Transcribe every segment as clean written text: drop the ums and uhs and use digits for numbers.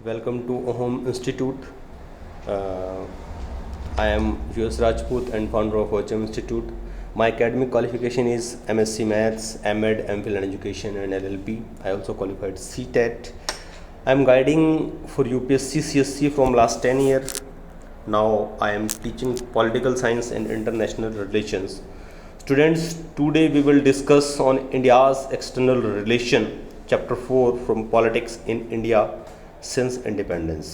Welcome to Ahom Institute. Uh, I am US Rajput and founder of OHM Institute. My academic qualification is MSc Maths, MEd, MPhil in Education and LLB. I also qualified CTET. I am guiding for UPSC CSC from last 10 years. Now I am teaching political science and international relations. Students, today we will discuss on India's external relation, chapter 4 from politics in India since independence.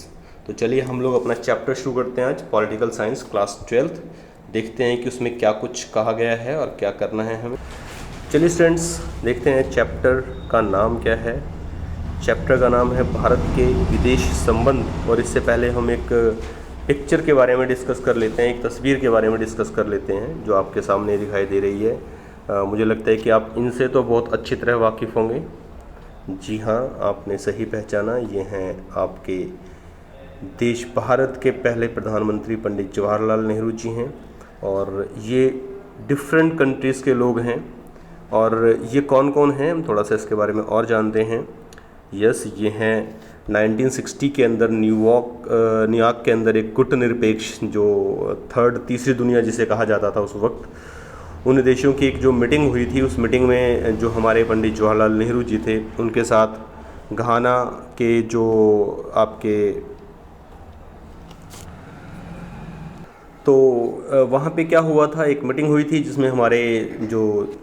तो चलिए हम लोग अपना chapter शुरू करते हैं आज, political science class 12। देखते हैं कि उसमें क्या कुछ कहा गया है और क्या करना है हमें। चलिए स्टूडेंट्स, देखते हैं चैप्टर का नाम क्या है। चैप्टर का नाम है भारत के विदेश संबंध। और इससे पहले हम एक पिक्चर के बारे में डिस्कस कर लेते हैं, एक तस्वीर के बारे में डिस्कस कर लेते हैं जो आपके सामने दिखाई दे रही है। मुझे लगता है कि आप इनसे तो बहुत अच्छी तरह वाकिफ़ होंगे। जी हाँ, आपने सही पहचाना, ये हैं आपके देश भारत के पहले प्रधानमंत्री पंडित जवाहरलाल नेहरू जी हैं। और ये डिफरेंट कंट्रीज़ के लोग हैं। और ये कौन कौन हैं, हम थोड़ा सा इसके बारे में और जानते हैं। यस, ये हैं 1960 के अंदर न्यूयॉर्क के अंदर एक गुटनिरपेक्ष, जो तीसरी दुनिया जिसे कहा जाता था उस वक्त, उन देशों की एक जो मीटिंग हुई थी, उस मीटिंग में जो हमारे पंडित जवाहरलाल नेहरू जी थे, उनके साथ घाना के जो आपके तो वहाँ पे क्या हुआ था, एक मीटिंग हुई थी जिसमें हमारे जो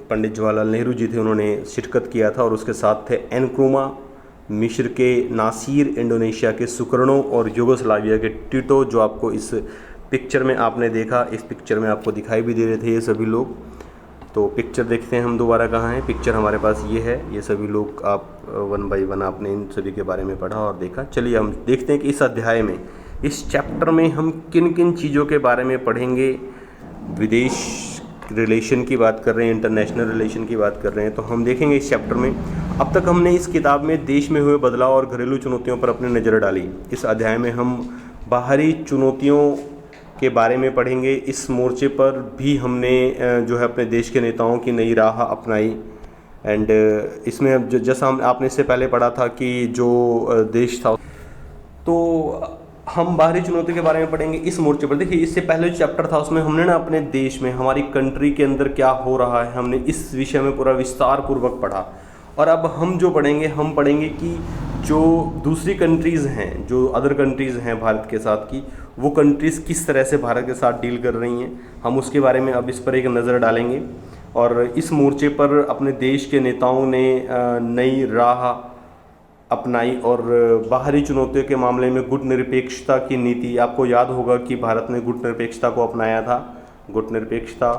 पंडित जवाहरलाल नेहरू जी थे उन्होंने शिरकत किया था। और उसके साथ थे एनक्रुमा, मिस्र के नासिर, इंडोनेशिया के सुकर्णो और यूगोस्लाविया के टिटो, जो आपको इस पिक्चर में आपने देखा। इस पिक्चर में आपको दिखाई भी दे रहे थे ये सभी लोग। तो पिक्चर देखते हैं हम दोबारा, कहाँ है पिक्चर, हमारे पास ये है। ये सभी लोग आप वन बाय वन आपने इन सभी के बारे में पढ़ा और देखा। चलिए हम देखते हैं कि इस अध्याय में, इस चैप्टर में हम किन किन चीज़ों के बारे में पढ़ेंगे। विदेश रिलेशन की बात कर रहे हैं, इंटरनेशनल रिलेशन की बात कर रहे हैं, तो हम देखेंगे इस चैप्टर में। अब तक हमने इस किताब में देश में हुए बदलाव और घरेलू चुनौतियों पर अपनी नज़र डाली। इस अध्याय में हम बाहरी चुनौतियों के बारे में पढ़ेंगे। इस मोर्चे पर भी हमने जो है अपने देश के नेताओं की नई राह अपनाई। एंड इसमें जैसा आपने इससे पहले पढ़ा था कि जो देश था, तो हम बाहरी चुनौती के बारे में पढ़ेंगे इस मोर्चे पर। देखिए, इससे पहले जो चैप्टर था उसमें हमने ना अपने देश में, हमारी कंट्री के अंदर क्या हो रहा है, हमने इस विषय में पूरा विस्तार पूर्वक पढ़ा। और अब हम जो पढ़ेंगे, हम पढ़ेंगे कि जो दूसरी कंट्रीज़ हैं, जो अदर कंट्रीज़ हैं भारत के साथ की, वो कंट्रीज़ किस तरह से भारत के साथ डील कर रही हैं, हम उसके बारे में अब इस पर एक नज़र डालेंगे। और इस मोर्चे पर अपने देश के नेताओं ने नई राह अपनाई। और बाहरी चुनौतियों के मामले में गुटनिरपेक्षता की नीति, आपको याद होगा कि भारत ने गुटनिरपेक्षता को अपनाया था। गुटनिरपेक्षता,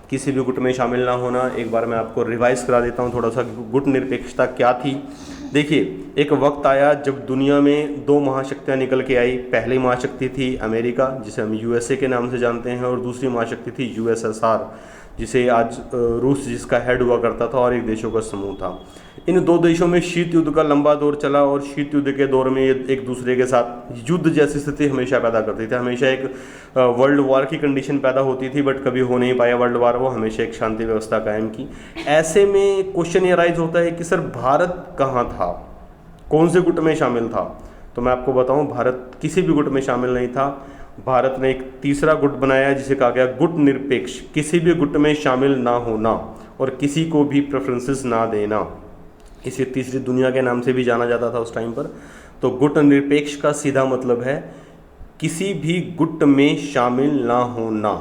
किसी भी गुट में शामिल ना होना। एक बार मैं आपको रिवाइज करा देता हूँ थोड़ा सा, गुटनिरपेक्षता क्या थी। देखिए, एक वक्त आया जब दुनिया में दो महाशक्तियाँ निकल के आई। पहली महाशक्ति थी अमेरिका, जिसे हम यूएसए के नाम से जानते हैं, और दूसरी महाशक्ति थी यूएसएसआर, जिसे आज रूस जिसका हेड हुआ करता था, और एक देशों का समूह था। इन दो देशों में शीत युद्ध का लंबा दौर चला। और शीत युद्ध के दौर में ये एक दूसरे के साथ युद्ध जैसी स्थिति हमेशा पैदा करती थी। हमेशा एक वर्ल्ड वॉर की कंडीशन पैदा होती थी, बट कभी हो नहीं पाया वर्ल्ड वॉर। वो हमेशा एक शांति व्यवस्था कायम की। ऐसे में क्वेश्चन ये राइज होता है कि सर भारत कहाँ था, कौन से गुट में शामिल था। तो मैं आपको बताऊं, भारत किसी भी गुट में शामिल नहीं था। भारत ने एक तीसरा गुट बनाया जिसे कहा गया गुट निरपेक्ष, किसी भी गुट में शामिल ना होना और किसी को भी प्रेफरेंसेस ना देना। इसे तीसरी दुनिया के नाम से भी जाना जाता था उस टाइम पर। तो गुट निरपेक्ष का सीधा मतलब है किसी भी गुट में शामिल ना होना।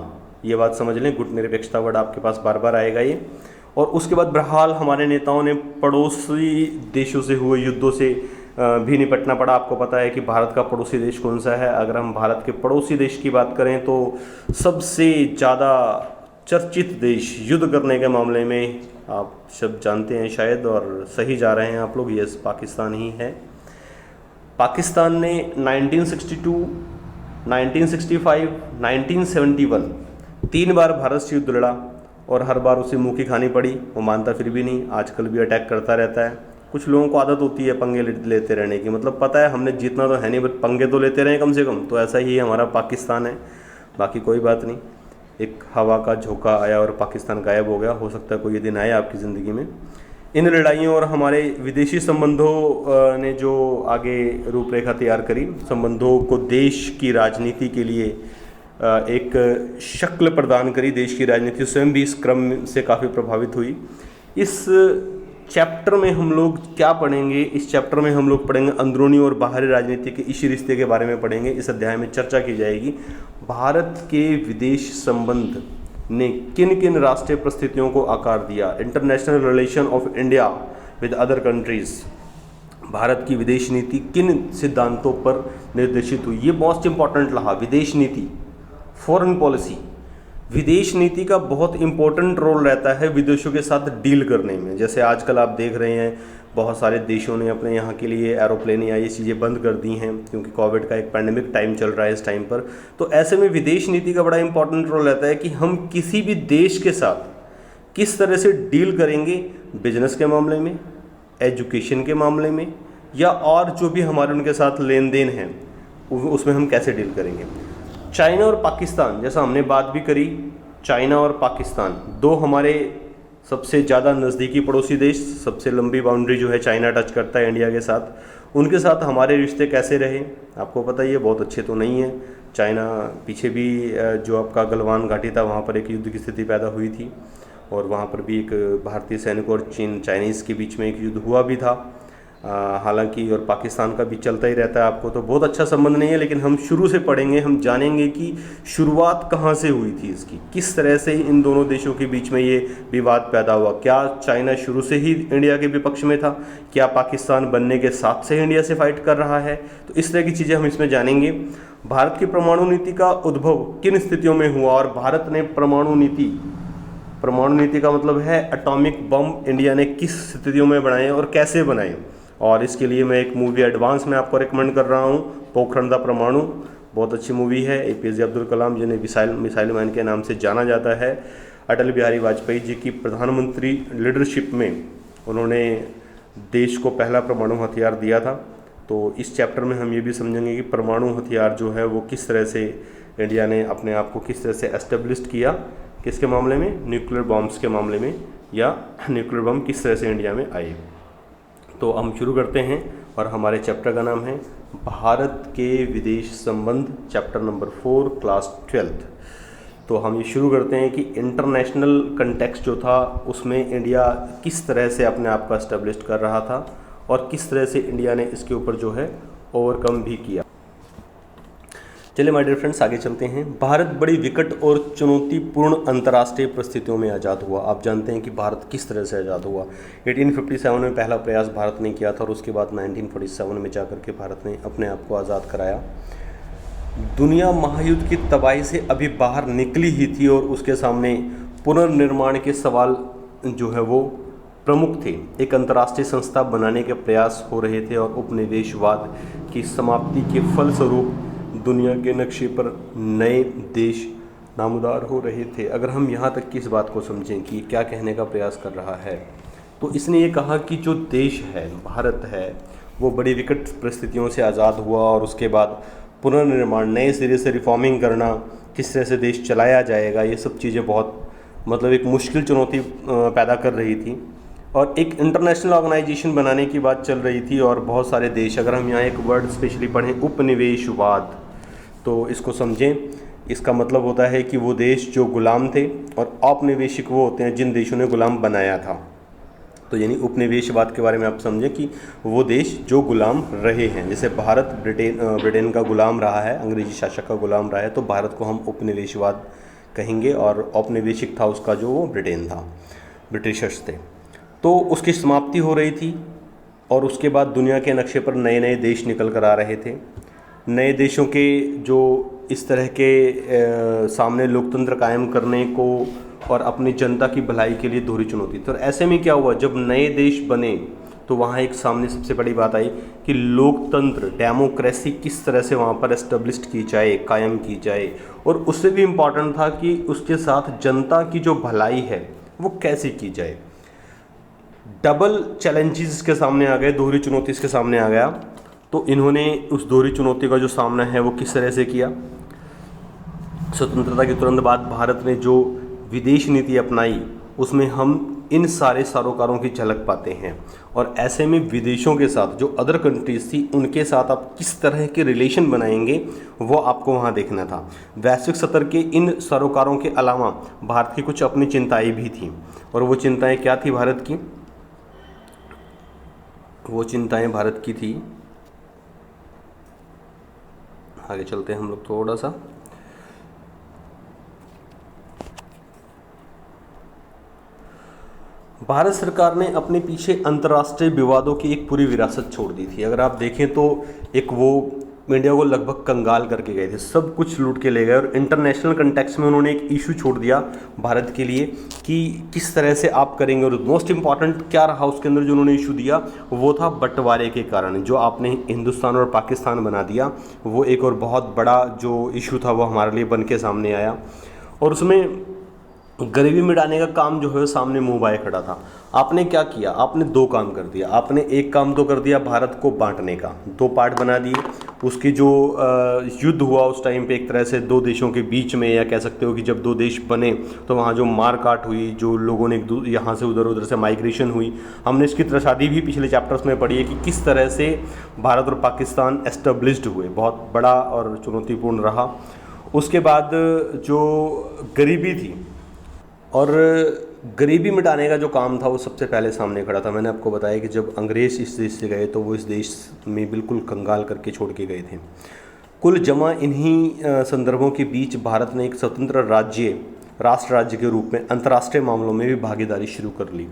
ये बात समझ लें, गुट निरपेक्षता वर्ड आपके पास बार बार आएगा ये। और उसके बाद बहरहाल हमारे नेताओं ने पड़ोसी देशों से हुए युद्धों से भी निपटना पड़ा। आपको पता है कि भारत का पड़ोसी देश कौन सा है। अगर हम भारत के पड़ोसी देश की बात करें तो सबसे ज़्यादा चर्चित देश युद्ध करने के मामले में, आप सब जानते हैं शायद, और सही जा रहे हैं आप लोग, यस, पाकिस्तान ही है। पाकिस्तान ने 1962, 1965, 1971 तीन बार भारत से युद्ध लड़ा और हर बार उसे मुँह की खानी पड़ी। वो मानता फिर भी नहीं, आजकल भी अटैक करता रहता है। कुछ लोगों को आदत होती है पंगे लेते रहने की, मतलब पता है हमने जीतना तो है नहीं, बट पंगे तो लेते रहें कम से कम। तो ऐसा ही हमारा पाकिस्तान है, बाकी कोई बात नहीं। एक हवा का झोंका आया और पाकिस्तान गायब हो गया। हो सकता है कोई ये दिन आए आपकी ज़िंदगी में। इन लड़ाइयों और हमारे विदेशी संबंधों ने जो आगे रूपरेखा तैयार करी, संबंधों को देश की राजनीति के लिए एक शक्ल प्रदान करी। देश की राजनीति स्वयं भी इस क्रम से काफ़ी प्रभावित हुई। इस चैप्टर में हम लोग क्या पढ़ेंगे? इस चैप्टर में हम लोग पढ़ेंगे अंदरूनी और बाहरी राजनीति के इसी रिश्ते के बारे में पढ़ेंगे। इस अध्याय में चर्चा की जाएगी भारत के विदेश संबंध ने किन किन राष्ट्रीय परिस्थितियों को आकार दिया, international relation of India with other countries. Bharat की विदेश नीति किन सिद्धांतों पर निर्देशित हुई, ये मोस्ट इंपॉर्टेंट रहा। विदेश नीति, फॉरेन पॉलिसी, विदेश नीति का बहुत इंपॉर्टेंट रोल रहता है विदेशों के साथ डील करने में। जैसे आजकल आप देख रहे हैं बहुत सारे देशों ने अपने यहाँ के लिए एरोप्लेन या ये चीज़ें बंद कर दी हैं क्योंकि कोविड का एक पैंडेमिक टाइम चल रहा है इस टाइम पर। तो ऐसे में विदेश नीति का बड़ा इंपॉर्टेंट रोल रहता है कि हम किसी भी देश के साथ किस तरह से डील करेंगे, बिजनेस के मामले में, एजुकेशन के मामले में, या और जो भी हमारे उनके साथ लेन देन है उसमें हम कैसे डील करेंगे। चाइना और पाकिस्तान, जैसा हमने बात भी करी, चाइना और पाकिस्तान दो हमारे सबसे ज़्यादा नज़दीकी पड़ोसी देश, सबसे लंबी बाउंड्री जो है चाइना टच करता है इंडिया के साथ। उनके साथ हमारे रिश्ते कैसे रहे आपको पता ही है, बहुत अच्छे तो नहीं है। चाइना पीछे भी जो आपका गलवान घाटी था वहाँ पर एक युद्ध की स्थिति पैदा हुई थी और वहाँ पर भी एक भारतीय सैनिकों और चाइनीज़ के बीच में एक युद्ध हुआ भी था। हालांकि और पाकिस्तान का भी चलता ही रहता है, आपको तो बहुत अच्छा संबंध नहीं है, लेकिन हम शुरू से पढ़ेंगे, हम जानेंगे कि शुरुआत कहाँ से हुई थी इसकी, किस तरह से इन दोनों देशों के बीच में ये विवाद पैदा हुआ। क्या चाइना शुरू से ही इंडिया के विपक्ष में था? क्या पाकिस्तान बनने के साथ से इंडिया से फाइट कर रहा है? तो इस तरह की चीज़ें हम इसमें जानेंगे। भारत की परमाणु नीति का उद्भव किन स्थितियों में हुआ और भारत ने परमाणु नीति का मतलब है एटॉमिक बम इंडिया ने किस स्थितियों में बनाए और कैसे बनाए। और इसके लिए मैं एक मूवी एडवांस में आपको रिकमेंड कर रहा हूँ, पोखरण द परमाणु, बहुत अच्छी मूवी है। APJ अब्दुल कलाम जिन्हें मिसाइल मैन के नाम से जाना जाता है, अटल बिहारी वाजपेयी जी की प्रधानमंत्री लीडरशिप में उन्होंने देश को पहला परमाणु हथियार दिया था। तो इस चैप्टर में हम ये भी समझेंगे कि परमाणु हथियार जो है वो किस तरह से इंडिया ने अपने आप को किस तरह से एस्टेब्लिश किया, किसके मामले में, न्यूक्लियर बॉम्ब्स के मामले में, या न्यूक्लियर बम किस तरह से इंडिया में आए। तो हम शुरू करते हैं और हमारे चैप्टर का नाम है भारत के विदेश संबंध, चैप्टर नंबर 4, क्लास 12th। तो हम ये शुरू करते हैं कि इंटरनेशनल कंटेक्स्ट जो था उसमें इंडिया किस तरह से अपने आप को एस्टेब्लिश कर रहा था और किस तरह से इंडिया ने इसके ऊपर जो है ओवरकम भी किया। चलिए माय डियर फ्रेंड्स आगे चलते हैं। भारत बड़ी विकट और चुनौतीपूर्ण अंतर्राष्ट्रीय परिस्थितियों में आज़ाद हुआ। आप जानते हैं कि भारत किस तरह से आज़ाद हुआ। 1857 में पहला प्रयास भारत ने किया था और उसके बाद 1947 में जाकर के भारत ने अपने आप को आज़ाद कराया। दुनिया महायुद्ध की तबाही से अभी बाहर निकली ही थी और उसके सामने पुनर्निर्माण के सवाल जो है वो प्रमुख थे। एक अंतर्राष्ट्रीय संस्था बनाने के प्रयास हो रहे थे और उपनिवेशवाद की समाप्ति के फलस्वरूप दुनिया के नक्शे पर नए देश नामदार हो रहे थे। अगर हम यहाँ तक की इस बात को समझें कि क्या कहने का प्रयास कर रहा है, तो इसने ये कहा कि जो देश है, भारत है, वो बड़ी विकट परिस्थितियों से आज़ाद हुआ और उसके बाद पुनर्निर्माण, नए सिरे से रिफॉर्मिंग करना, किस तरह से देश चलाया जाएगा, ये सब चीज़ें बहुत मतलब एक मुश्किल चुनौती पैदा कर रही थी। और एक इंटरनेशनल ऑर्गेनाइजेशन बनाने की बात चल रही थी और बहुत सारे देश, अगर हम यहाँ एक वर्ड स्पेशली पढ़ें उपनिवेशवाद, तो इसको समझें। इसका मतलब होता है कि वो देश जो गुलाम थे और औपनिवेशिक वो होते हैं जिन देशों ने गुलाम बनाया था। तो यानी उपनिवेशवाद के बारे में आप समझें कि वो देश जो गुलाम रहे हैं। जैसे भारत ब्रिटेन का गुलाम रहा है, अंग्रेजी शासक का गुलाम रहा है, तो भारत को हम उपनिवेशवाद कहेंगे। और औपनिवेशिक था उसका जो वो ब्रिटेन था, ब्रिटिशर्स थे। तो उसकी समाप्ति हो रही थी और उसके बाद दुनिया के नक्शे पर नए नए देश निकल कर आ रहे थे। नए देशों के जो इस तरह के सामने लोकतंत्र कायम करने को और अपनी जनता की भलाई के लिए दोहरी चुनौती थी। और ऐसे में क्या हुआ, जब नए देश बने तो वहाँ एक सामने सबसे बड़ी बात आई कि लोकतंत्र, डेमोक्रेसी किस तरह से वहाँ पर एस्टेब्लिश की जाए, कायम की जाए। और उससे भी इम्पॉर्टेंट था कि उसके साथ जनता की जो भलाई है वो कैसे की जाए। डबल चैलेंजेस के सामने आ गए, दोहरी चुनौती इसके सामने आ गया। तो इन्होंने उस दोहरी चुनौती का जो सामना है वो किस तरह से किया। स्वतंत्रता के तुरंत बाद भारत ने जो विदेश नीति अपनाई उसमें हम इन सारे सरोकारों की झलक पाते हैं। और ऐसे में विदेशों के साथ जो अदर कंट्रीज़ थी उनके साथ आप किस तरह के रिलेशन बनाएंगे वो आपको वहाँ देखना था। वैश्विक स्तर के इन सरोकारों के अलावा भारत की कुछ अपनी चिंताएं भी थीं, और वो चिंताएं क्या थी भारत की? वो चिंताएं भारत की थी, आगे चलते हैं हम लोग थोड़ा सा। भारत सरकार ने अपने पीछे अंतर्राष्ट्रीय विवादों की एक पूरी विरासत छोड़ दी थी। अगर आप देखें तो एक वो इंडिया को लगभग कंगाल करके गए थे, सब कुछ लूट के ले गए, और इंटरनेशनल कंटेक्स्ट में उन्होंने एक इशू छोड़ दिया भारत के लिए कि किस तरह से आप करेंगे। और मोस्ट इंपॉर्टेंट क्या रहा उसके अंदर जो उन्होंने इशू दिया, वो था बंटवारे के कारण। जो आपने हिंदुस्तान और पाकिस्तान बना दिया, वो एक और बहुत बड़ा जो इशू था वो हमारे लिए बन के सामने आया। और उसमें गरीबी मिटाने का काम जो है सामने मुंह बाए खड़ा था। आपने क्या किया? आपने दो काम कर दिया। आपने एक काम तो कर दिया भारत को बांटने का, दो पार्ट बना दिए। उसकी जो युद्ध हुआ उस टाइम पे एक तरह से दो देशों के बीच में, या कह सकते हो कि जब दो देश बने तो वहाँ जो मार काट हुई, जो लोगों ने यहाँ से उधर से माइग्रेशन हुई, हमने इसकी त्रासदी भी पिछले चैप्टर्स में पढ़ी है कि किस तरह से भारत और पाकिस्तान एस्टेब्लिश्ड हुए, बहुत बड़ा और चुनौतीपूर्ण रहा। उसके बाद जो गरीबी थी और गरीबी मिटाने का जो काम था वो सबसे पहले सामने खड़ा था। मैंने आपको बताया कि जब अंग्रेज़ इस देश से गए तो वो इस देश में बिल्कुल कंगाल करके छोड़ के गए थे। कुल जमा इन्हीं संदर्भों के बीच भारत ने एक स्वतंत्र राष्ट्र राज्य के रूप में अंतर्राष्ट्रीय मामलों में भी भागीदारी शुरू कर ली।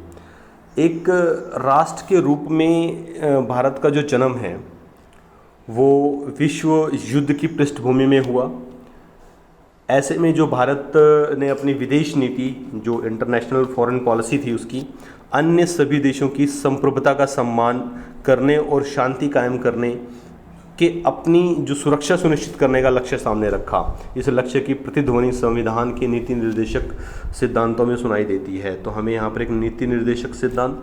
एक राष्ट्र के रूप में भारत का जो जन्म है वो विश्व युद्ध की पृष्ठभूमि में हुआ। ऐसे में जो भारत ने अपनी विदेश नीति, जो इंटरनेशनल फॉरेन पॉलिसी थी, उसकी अन्य सभी देशों की संप्रभुता का सम्मान करने और शांति कायम करने के अपनी जो सुरक्षा सुनिश्चित करने का लक्ष्य सामने रखा। इस लक्ष्य की प्रतिध्वनि संविधान के नीति निर्देशक सिद्धांतों में सुनाई देती है। तो हमें यहाँ पर एक नीति निर्देशक सिद्धांत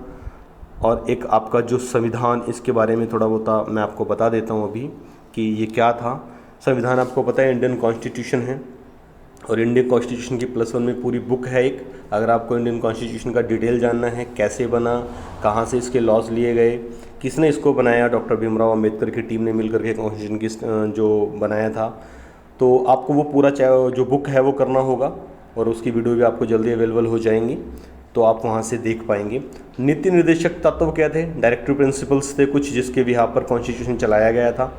और एक आपका जो संविधान, इसके बारे में थोड़ा बहुत मैं आपको बता देता हूँ अभी कि ये क्या था। संविधान आपको पता है इंडियन कॉन्स्टिट्यूशन है, और इंडियन कॉन्स्टिट्यूशन की +1 में पूरी बुक है एक। अगर आपको इंडियन कॉन्स्टिट्यूशन का डिटेल जानना है, कैसे बना, कहाँ से इसके लॉज लिए गए, किसने इसको बनाया, डॉक्टर भीमराव अंबेडकर की टीम ने मिलकर के कॉन्स्टिट्यूशन की जो बनाया था, तो आपको वो पूरा जो बुक है वो करना होगा, और उसकी वीडियो भी आपको जल्दी अवेलेबल हो जाएंगी, तो आप वहाँ से देख पाएंगे। नीति निर्देशक तत्व क्या थे? डायरेक्टिव प्रिंसिपल्स थे कुछ, जिसके बिहाफ पर कॉन्स्टिट्यूशन चलाया गया था।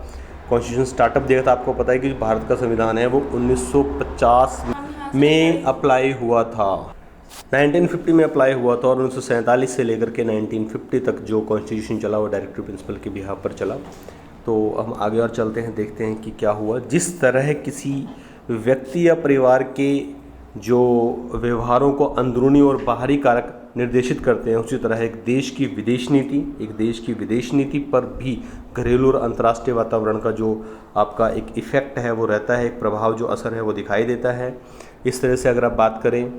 कॉन्स्टिट्यूशन स्टार्टअप दिया था, आपको पता है कि भारत का संविधान है वो 1950 में अप्लाई हुआ था, 1950 में अप्लाई हुआ था, और 1947 से लेकर के 1950 तक जो कॉन्स्टिट्यूशन चला वो डायरेक्टिव प्रिंसिपल के बिहाफ पर चला। तो हम आगे और चलते हैं, देखते हैं कि क्या हुआ। जिस तरह किसी व्यक्ति या परिवार के जो व्यवहारों को अंदरूनी और बाहरी कारक निर्देशित करते हैं, उसी तरह एक देश की विदेश नीति पर भी घरेलू और अंतर्राष्ट्रीय वातावरण का जो आपका एक इफ़ेक्ट है वो रहता है, एक प्रभाव जो असर है वो दिखाई देता है। इस तरह से अगर आप बात करें,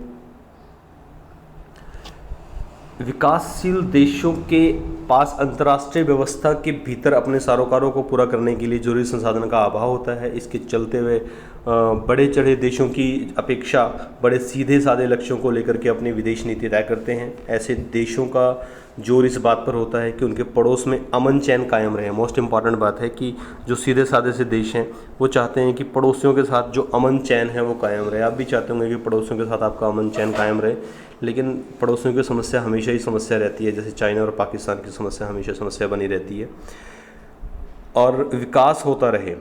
विकासशील देशों के पास अंतर्राष्ट्रीय व्यवस्था के भीतर अपने सरोकारों को पूरा करने के लिए जरूरी संसाधन का अभाव होता है। इसके चलते हुए बड़े चढ़े देशों की अपेक्षा बड़े सीधे साधे लक्ष्यों को लेकर के अपनी विदेश नीति तय करते हैं। ऐसे देशों का जोर इस बात पर होता है कि उनके पड़ोस में अमन चैन कायम रहे। मोस्ट इम्पॉर्टेंट बात है कि जो सीधे साधे से देश हैं वो चाहते हैं कि पड़ोसियों के साथ जो अमन चैन है वो कायम रहे। आप भी चाहते होंगे कि पड़ोसियों के साथ आपका अमन चैन कायम रहे, लेकिन पड़ोसियों की समस्या हमेशा ही समस्या रहती है। जैसे चाइना और पाकिस्तान की समस्या हमेशा समस्या बनी रहती है, और विकास होता रहे।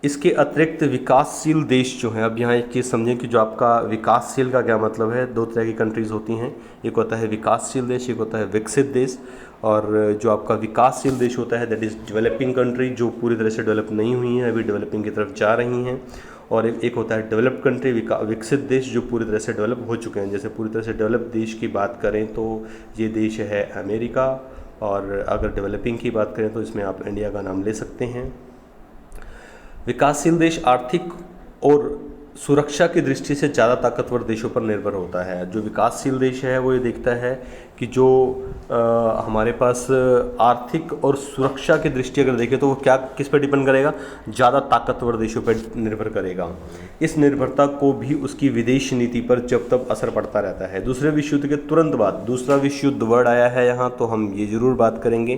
इसके अतिरिक्त विकासशील देश जो हैं, अब यहाँ एक चीज़ समझें कि जो आपका विकासशील का क्या मतलब है। दो तरह की कंट्रीज़ होती हैं, एक होता है विकासशील देश, एक होता है विकसित देश। और जो आपका विकासशील देश होता है दैट इज़ डेवलपिंग कंट्री, जो पूरी तरह से डेवलप नहीं हुई हैं, अभी डेवलपिंग की तरफ जा रही हैं। और एक होता है डेवलप्ड कंट्री, विकसित देश, जो पूरी तरह से डेवलप हो चुके हैं। जैसे पूरी तरह से डेवलप देश की बात करें तो ये देश है अमेरिका, और अगर डेवलपिंग की बात करें तो इसमें आप इंडिया का नाम ले सकते हैं। विकासशील देश आर्थिक और सुरक्षा की दृष्टि से ज़्यादा ताकतवर देशों पर निर्भर होता है। जो विकासशील देश है वो ये देखता है कि जो हमारे पास आर्थिक और सुरक्षा की दृष्टि अगर देखें तो वो क्या किस पर डिपेंड करेगा, ज़्यादा ताकतवर देशों पर निर्भर करेगा। इस निर्भरता को भी उसकी विदेश नीति पर जब तक असर पड़ता रहता है। दूसरे विश्व युद्ध के तुरंत बाद, दूसरा विश्व युद्ध वर्ड आया है यहाँ, तो हम ये ज़रूर बात करेंगे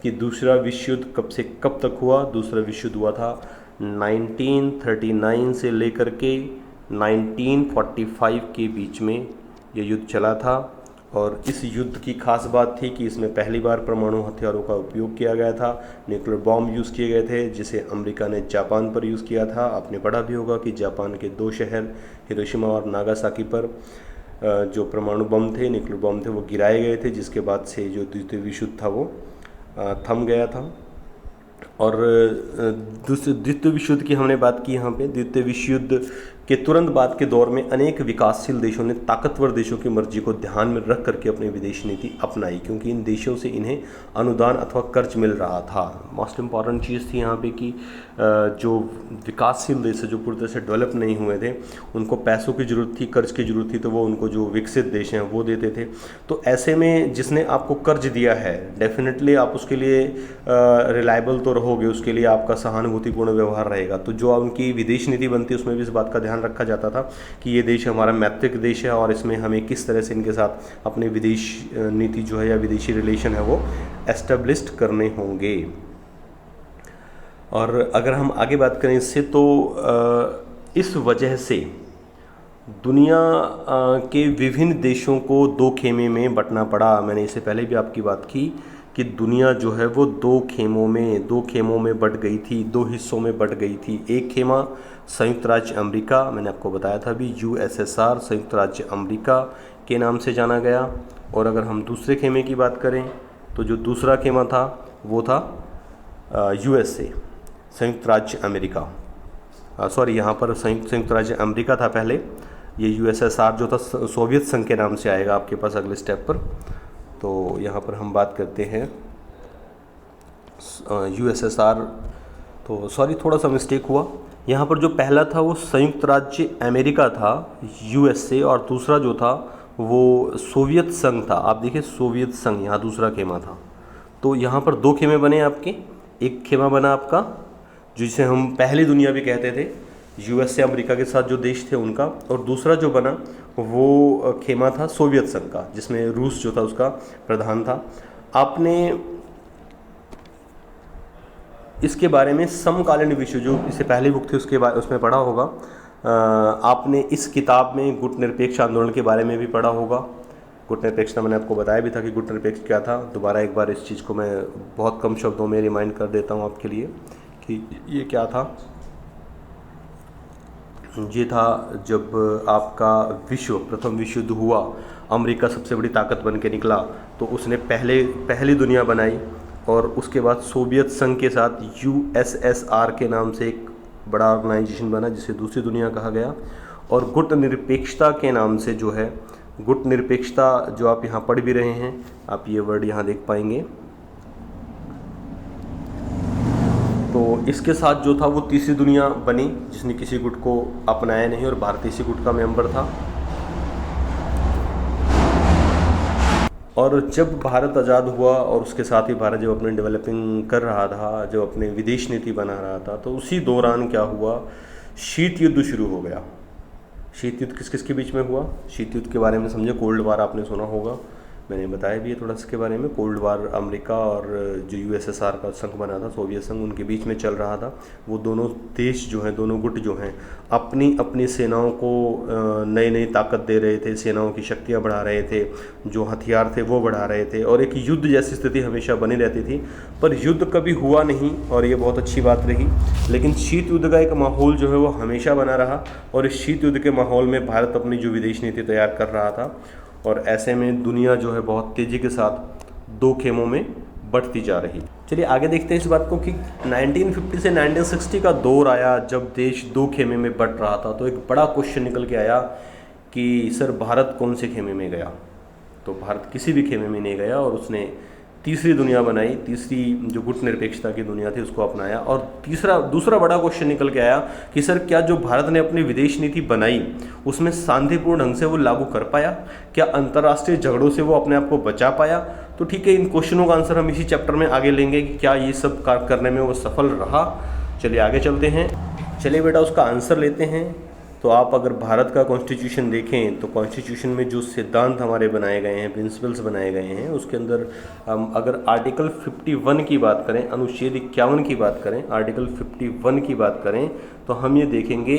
कि दूसरा विश्व युद्ध कब से कब तक हुआ। दूसरा विश्व युद्ध हुआ था 1939 से लेकर के 1945 के बीच में ये युद्ध चला था। और इस युद्ध की खास बात थी कि इसमें पहली बार परमाणु हथियारों का उपयोग किया गया था, न्यूक्लियर बॉम्ब यूज़ किए गए थे, जिसे अमेरिका ने जापान पर यूज़ किया था। आपने पढ़ा भी होगा कि जापान के 2 शहर हिरोशिमा और नागासाकी पर जो परमाणु बम थे, न्यूक्लियर बॉम्ब थे, वो गिराए गए थे, जिसके बाद से जो द्वितीय विश्व युद्ध था वो थम गया था। और द्वितीय विश्व युद्ध की हमने बात की यहाँ पे। द्वितीय विश्व युद्ध के तुरंत बाद के दौर में अनेक विकासशील देशों ने ताकतवर देशों की मर्जी को ध्यान में रख करके अपनी विदेशी नीति अपनाई, क्योंकि इन देशों से इन्हें अनुदान अथवा कर्ज मिल रहा था। मोस्ट इम्पॉर्टेंट चीज़ थी यहाँ पे कि जो विकासशील देश है, जो पूरी तरह से डेवलप नहीं हुए थे, उनको पैसों की ज़रूरत थी, कर्ज की ज़रूरत थी, तो वो उनको जो विकसित देश हैं वो देते थे। तो ऐसे में जिसने आपको कर्ज दिया है, डेफिनेटली आप उसके लिए रिलायबल तो रहोगे, उसके लिए आपका सहानुभूतिपूर्ण व्यवहार रहेगा। तो जो उनकी विदेश नीति बनती है उसमें भी इस बात का ध्यान रखा जाता था कि ये देश हमारा मैत्रिक देश है और इसमें हमें किस तरह से इनके साथ अपनी विदेश नीति जो है या विदेशी रिलेशन है वो एस्टेब्लिश्ड करने होंगे। और अगर हम आगे बात करें इससे, तो इस वजह से दुनिया के विभिन्न देशों को 2 खेमे में बंटना पड़ा। मैंने इससे पहले भी आपकी बात की कि दुनिया जो है वो 2 खेमों में बंट गई थी, 2 हिस्सों में बंट गई थी। एक खेमा संयुक्त राज्य अमेरिका, मैंने आपको बताया था अभी, यूएसएसआर, संयुक्त राज्य अमेरिका के नाम से जाना गया। और अगर हम दूसरे खेमे की बात करें तो जो दूसरा खेमा था वो था यूएसए, संयुक्त राज्य अमेरिका। सॉरी, यहाँ पर संयुक्त राज्य अमेरिका था पहले, ये यूएसएसआर जो था सोवियत संघ के नाम से आएगा आपके पास अगले स्टेप पर। तो यहाँ पर हम बात करते हैं यूएसएसआर, तो सॉरी थोड़ा सा मिस्टेक हुआ। यहाँ पर जो पहला था वो संयुक्त राज्य अमेरिका था, यूएसए, और दूसरा जो था वो सोवियत संघ था। आप देखिए सोवियत संघ, यहाँ दूसरा खेमा था। तो यहाँ पर 2 खेमे बने आपके। एक खेमा बना आपका जिसे हम पहली दुनिया भी कहते थे, यूएसए अमेरिका के साथ जो देश थे उनका, और दूसरा जो बना वो खेमा था सोवियत संघ का, जिसमें रूस जो था उसका प्रधान था। आपने इसके बारे में समकालीन विश्व, जो इससे पहली बुक थी उसके बारे उसमें पढ़ा होगा। आपने इस किताब में गुटनिरपेक्ष आंदोलन के बारे में भी पढ़ा होगा। गुटनिरपेक्षता मैंने आपको बताया भी था कि गुटनिरपेक्ष क्या था। दोबारा एक बार इस चीज़ को मैं बहुत कम शब्दों में रिमाइंड कर देता हूँ आपके लिए कि ये क्या था। ये था जब आपका प्रथम विश्व युद्ध हुआ, अमेरिका सबसे बड़ी ताकत बन के निकला, तो उसने पहली दुनिया बनाई। और उसके बाद सोवियत संघ के साथ यूएसएसआर के नाम से एक बड़ा ऑर्गेनाइजेशन बना जिसे दूसरी दुनिया कहा गया। और गुटनिरपेक्षता के नाम से जो है, गुटनिरपेक्षता जो आप यहाँ पढ़ भी रहे हैं, आप ये वर्ड यहाँ देख पाएंगे। तो इसके साथ जो था वो तीसरी दुनिया बनी जिसने किसी गुट को अपनाया नहीं, और भारत इसी गुट का मेंबर था। और जब भारत आज़ाद हुआ और उसके साथ ही भारत जब अपने डेवलपिंग कर रहा था, जब अपने विदेश नीति बना रहा था, तो उसी दौरान क्या हुआ, शीत युद्ध शुरू हो गया। शीत युद्ध किस किस के बीच में हुआ? शीत युद्ध के बारे में समझे, कोल्ड वार आपने सुना होगा, मैंने बताया भी है थोड़ा इसके बारे में। कोल्ड वार अमेरिका और जो यूएसएसआर का संघ बना था, सोवियत संघ, उनके बीच में चल रहा था। वो दोनों देश जो हैं, दोनों गुट जो हैं, अपनी अपनी सेनाओं को नई नई ताकत दे रहे थे, सेनाओं की शक्तियाँ बढ़ा रहे थे, जो हथियार थे वो बढ़ा रहे थे, और एक युद्ध जैसी स्थिति हमेशा बनी रहती थी। पर युद्ध कभी हुआ नहीं और ये बहुत अच्छी बात रही। लेकिन शीत युद्ध का एक माहौल जो है वो हमेशा बना रहा, और इस शीत युद्ध के माहौल में भारत अपनी जो विदेश नीति तैयार कर रहा था। और ऐसे में दुनिया जो है बहुत तेज़ी के साथ 2 खेमों में बढ़ती जा रही। चलिए आगे देखते हैं इस बात को कि 1950 से 1960 का दौर आया जब देश 2 खेमे में बढ़ रहा था। तो एक बड़ा क्वेश्चन निकल के आया कि सर भारत कौन से खेमे में गया? तो भारत किसी भी खेमे में नहीं गया और उसने तीसरी दुनिया बनाई, तीसरी जो गुट निरपेक्षता की दुनिया थी उसको अपनाया। और दूसरा बड़ा क्वेश्चन निकल के आया कि सर क्या जो भारत ने अपनी विदेश नीति बनाई उसमें शांतिपूर्ण ढंग से वो लागू कर पाया, क्या अंतर्राष्ट्रीय झगड़ों से वो अपने आप को बचा पाया। तो ठीक है, इन क्वेश्चनों का आंसर हम इसी चैप्टर में आगे लेंगे कि क्या ये सब कार्य करने में वो सफल रहा। चलिए आगे चलते हैं। चलिए बेटा उसका आंसर लेते हैं। तो आप अगर भारत का कॉन्स्टिट्यूशन देखें तो कॉन्स्टिट्यूशन में जो सिद्धांत हमारे बनाए गए हैं, प्रिंसिपल्स बनाए गए हैं, उसके अंदर हम अगर आर्टिकल 51 की बात करें, अनुच्छेद 51 की बात करें, आर्टिकल 51 की बात करें तो हम ये देखेंगे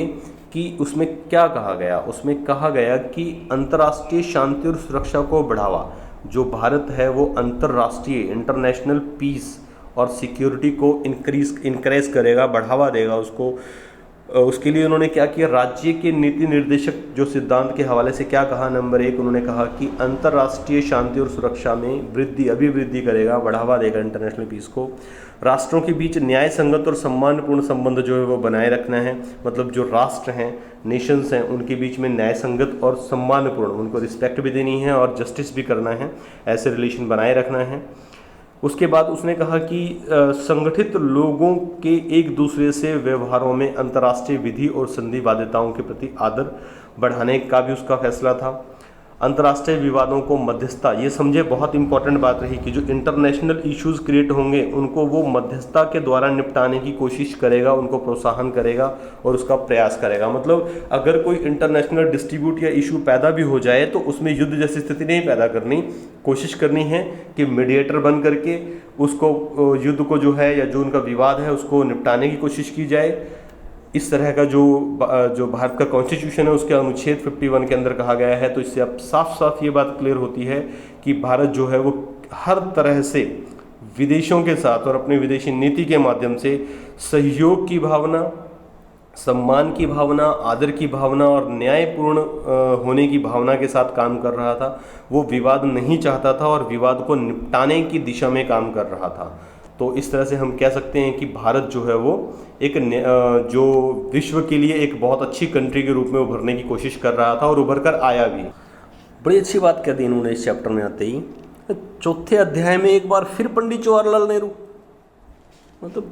कि उसमें क्या कहा गया। उसमें कहा गया कि अंतर्राष्ट्रीय शांति और सुरक्षा को बढ़ावा, जो भारत है वो अंतर्राष्ट्रीय इंटरनेशनल पीस और सिक्योरिटी को इनक्रेज करेगा, बढ़ावा देगा उसको। उसके लिए उन्होंने क्या किया, राज्य के नीति निर्देशक जो सिद्धांत के हवाले से क्या कहा, नंबर 1 उन्होंने कहा कि अंतर्राष्ट्रीय शांति और सुरक्षा में अभिवृद्धि करेगा, बढ़ावा देगा इंटरनेशनल पीस को। राष्ट्रों के बीच न्याय संगत और सम्मानपूर्ण संबंध जो है वो बनाए रखना है, मतलब जो राष्ट्र हैं, नेशंस हैं, उनके बीच में न्याय संगत और सम्मानपूर्ण, उनको रिस्पेक्ट भी देनी है और जस्टिस भी करना है, ऐसे रिलेशन बनाए रखना है। उसके बाद उसने कहा कि संगठित लोगों के एक दूसरे से व्यवहारों में अंतर्राष्ट्रीय विधि और संधि बाध्यताओं के प्रति आदर बढ़ाने का भी उसका फैसला था। अंतर्राष्ट्रीय विवादों को मध्यस्थता, ये समझे बहुत इंपॉर्टेंट बात रही कि जो इंटरनेशनल इश्यूज क्रिएट होंगे उनको वो मध्यस्थता के द्वारा निपटाने की कोशिश करेगा, उनको प्रोत्साहन करेगा और उसका प्रयास करेगा। मतलब अगर कोई इंटरनेशनल डिस्ट्रीब्यूट या इशू पैदा भी हो जाए तो उसमें युद्ध जैसी स्थिति नहीं पैदा करनी, कोशिश करनी है कि मीडिएटर बन करके उसको युद्ध को जो है या जो उनका विवाद है उसको निपटाने की कोशिश की जाए। इस तरह का जो भारत का कॉन्स्टिट्यूशन है उसके अनुच्छेद 51 के अंदर कहा गया है। तो इससे अब साफ साफ ये बात क्लियर होती है कि भारत जो है वो हर तरह से विदेशों के साथ और अपनी विदेशी नीति के माध्यम से सहयोग की भावना, सम्मान की भावना, आदर की भावना और न्यायपूर्ण होने की भावना के साथ काम कर रहा था। वो विवाद नहीं चाहता था और विवाद को निपटाने की दिशा में काम कर रहा था। तो इस तरह से हम कह सकते हैं कि भारत जो है वो एक जो विश्व के लिए एक बहुत अच्छी कंट्री के रूप में उभरने की कोशिश कर रहा था और उभर कर आया भी। बड़ी अच्छी बात कह दी इन्होंने इस चैप्टर में आते ही। चौथे अध्याय में एक बार फिर पंडित जवाहरलाल नेहरू, मतलब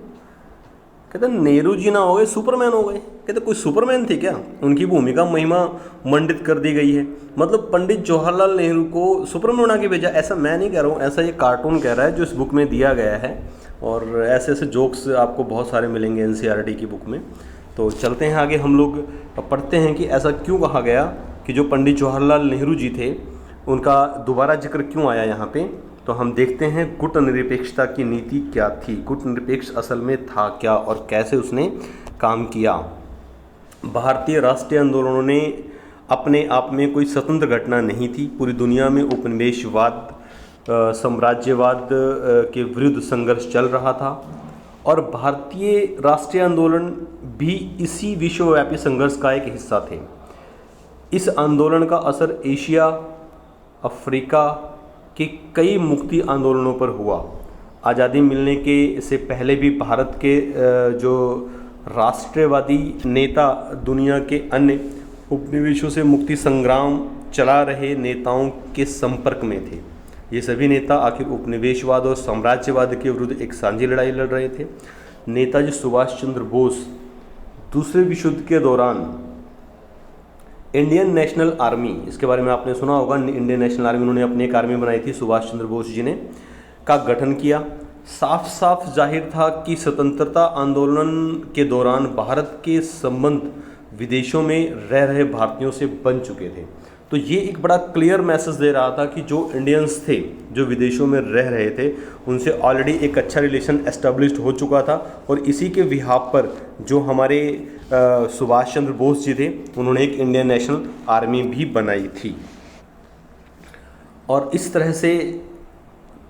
कहते नेहरू जी ना हो गए सुपरमैन हो गए। कहते कोई सुपरमैन थे क्या, उनकी भूमिका महिमा मंडित कर दी गई है। मतलब पंडित जवाहरलाल नेहरू को सुपरमैन बना के भेजा, ऐसा मैं नहीं कह रहा हूँ, ऐसा ये कार्टून कह रहा है जो इस बुक में दिया गया है। और ऐसे ऐसे जोक्स आपको बहुत सारे मिलेंगे एनसीईआरटी की बुक में। तो चलते हैं आगे, हम लोग पढ़ते हैं कि ऐसा क्यों कहा गया कि जो पंडित जवाहरलाल नेहरू जी थे उनका दोबारा जिक्र क्यों आया यहाँ पे। तो हम देखते हैं गुट निरपेक्षता की नीति क्या थी, गुट निरपेक्ष असल में था क्या और कैसे उसने काम किया। भारतीय राष्ट्रीय आंदोलनों ने अपने आप में कोई स्वतंत्र घटना नहीं थी। पूरी दुनिया में उपनिवेशवाद, साम्राज्यवाद के विरुद्ध संघर्ष चल रहा था और भारतीय राष्ट्रीय आंदोलन भी इसी विश्वव्यापी संघर्ष का एक हिस्सा थे। इस आंदोलन का असर एशिया, अफ्रीका के कई मुक्ति आंदोलनों पर हुआ। आज़ादी मिलने के से पहले भी भारत के जो राष्ट्रवादी नेता दुनिया के अन्य उपनिवेशों से मुक्ति संग्राम चला रहे नेताओं के संपर्क में थे। ये सभी नेता आखिर उपनिवेशवाद और साम्राज्यवाद के विरुद्ध एक साझी लड़ाई लड़ रहे थे। नेताजी सुभाष चंद्र बोस दूसरे विश्व युद्ध के दौरान इंडियन नेशनल आर्मी, इसके बारे में आपने सुना होगा, इंडियन नेशनल आर्मी उन्होंने अपनी एक आर्मी बनाई थी सुभाष चंद्र बोस जी ने, का गठन किया। साफ साफ जाहिर था कि स्वतंत्रता आंदोलन के दौरान भारत के संबंध विदेशों में रह रहे भारतीयों से बन चुके थे। तो ये एक बड़ा क्लियर मैसेज दे रहा था कि जो इंडियंस थे जो विदेशों में रह रहे थे उनसे ऑलरेडी एक अच्छा रिलेशन एस्टेब्लिश्ड हो चुका था। और इसी के बिहाफ पर जो हमारे सुभाष चंद्र बोस जी थे उन्होंने एक इंडियन नेशनल आर्मी भी बनाई थी। और इस तरह से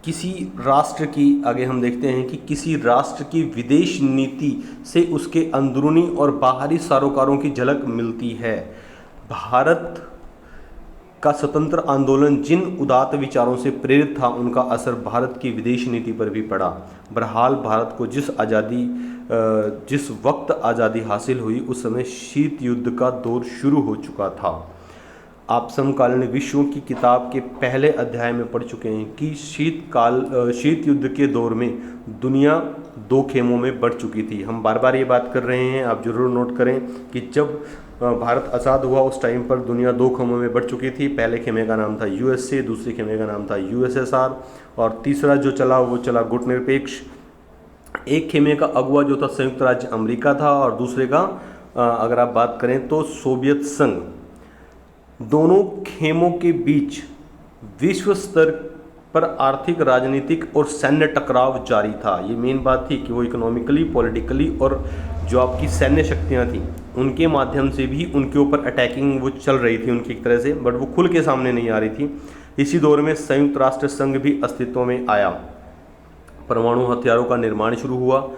किसी राष्ट्र की, आगे हम देखते हैं कि किसी राष्ट्र की विदेश नीति से उसके अंदरूनी और बाहरी सरोकारों की झलक मिलती है। भारत का स्वतंत्र आंदोलन जिन उदात्त विचारों से प्रेरित था उनका असर भारत की विदेश नीति पर भी पड़ा। बहरहाल भारत को जिस वक्त आज़ादी हासिल हुई उस समय शीत युद्ध का दौर शुरू हो चुका था। आप समकालीन विश्व की किताब के पहले अध्याय में पढ़ चुके हैं कि शीत युद्ध के दौर में दुनिया दो खेमों में बढ़ चुकी थी। हम बार बार ये बात कर रहे हैं, आप ज़रूर नोट करें कि जब भारत आज़ाद हुआ उस टाइम पर दुनिया दो खेमों में बढ़ चुकी थी। पहले खेमे का नाम था यूएसए, दूसरे खेमे का नाम था यूएसएसआर, और तीसरा जो चला वो चला गुटनिरपेक्ष। एक खेमे का अगुवा जो था संयुक्त राज्य अमेरिका था, और दूसरे का अगर आप बात करें तो सोवियत संघ। दोनों खेमों के बीच विश्व स्तर पर आर्थिक, राजनीतिक और सैन्य टकराव जारी था। ये मेन बात थी कि वो इकोनॉमिकली, पॉलिटिकली और जो आपकी सैन्य शक्तियाँ थीं उनके माध्यम से भी उनके ऊपर अटैकिंग वो चल रही थी उनकी एक तरह से, बट वो खुल के सामने नहीं आ रही थी। इसी दौर में संयुक्त राष्ट्र संघ भी अस्तित्व में आया। परमाणु हथियारों का निर्माण शुरू हुआ।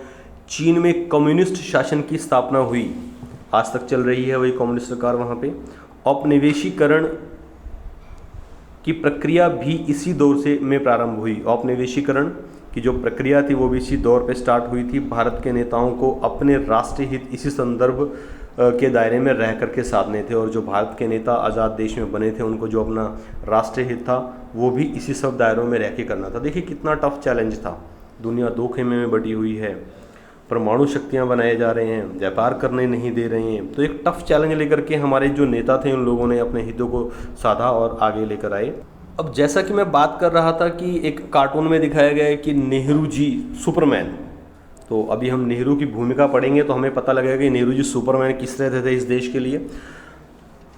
चीन में कम्युनिस्ट शासन की स्थापना हुई, आज तक चल रही है वही कम्युनिस्ट सरकार वहाँ पे। औपनिवेशीकरण की प्रक्रिया भी इसी दौर से में प्रारंभ हुई। औपनिवेशीकरण की जो प्रक्रिया थी वो भी इसी दौर पे स्टार्ट हुई थी। भारत के नेताओं को अपने राष्ट्रीय हित इसी संदर्भ के दायरे में रह करके साधने थे, और जो भारत के नेता आज़ाद देश में बने थे उनको जो अपना राष्ट्रीय हित था वो भी इसी सब दायरों में रह के करना था। देखिए कितना टफ चैलेंज था। दुनिया दो खेमे में बटी हुई है, परमाणु शक्तियां बनाए जा रहे हैं, व्यापार करने नहीं दे रहे हैं, तो एक टफ चैलेंज लेकर के हमारे जो नेता थे उन लोगों ने अपने हितों को साधा और आगे लेकर आए। अब जैसा कि मैं बात कर रहा था कि एक कार्टून में दिखाया गया है कि नेहरू जी सुपरमैन, तो अभी हम नेहरू की भूमिका पढ़ेंगे तो हमें पता लगेगा कि नेहरू जी सुपरमैन किस तरह थे इस देश के लिए।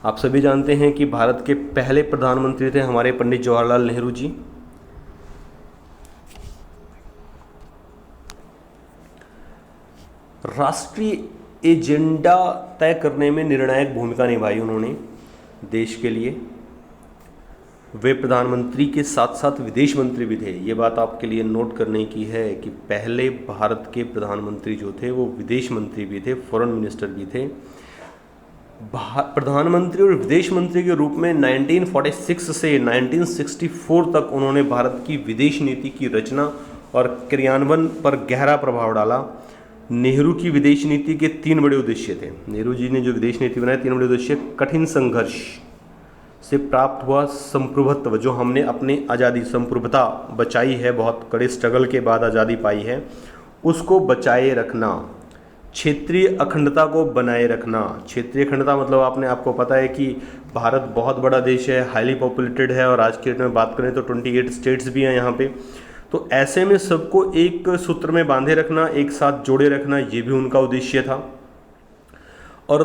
आप सभी जानते हैं कि भारत के पहले प्रधानमंत्री थे हमारे पंडित जवाहरलाल नेहरू जी। राष्ट्रीय एजेंडा तय करने में निर्णायक भूमिका निभाई उन्होंने देश के लिए। वे प्रधानमंत्री के साथ साथ विदेश मंत्री भी थे। ये बात आपके लिए नोट करने की है कि पहले भारत के प्रधानमंत्री जो थे वो विदेश मंत्री भी थे, फॉरेन मिनिस्टर भी थे। प्रधानमंत्री और विदेश मंत्री के रूप में 1946 से 1964 तक उन्होंने भारत की विदेश नीति की रचना और क्रियान्वयन पर गहरा प्रभाव डाला। नेहरू की विदेश नीति के तीन बड़े उद्देश्य थे। नेहरू जी ने जो विदेश नीति बनाई, तीन बड़े उद्देश्य: कठिन संघर्ष से प्राप्त हुआ संप्रभुत्व, जो हमने अपनी आज़ादी, संप्रभुता बचाई है, बहुत कड़े स्ट्रगल के बाद आज़ादी पाई है, उसको बचाए रखना। क्षेत्रीय अखंडता को बनाए रखना। क्षेत्रीय अखंडता मतलब आपको पता है कि भारत बहुत बड़ा देश है, हाईली पॉपुलेटेड है, और आज के डेट में बात करें तो 28 स्टेट्स भी हैं यहाँ पे। तो ऐसे में सबको एक सूत्र में बांधे रखना, एक साथ जोड़े रखना, ये भी उनका उद्देश्य था। और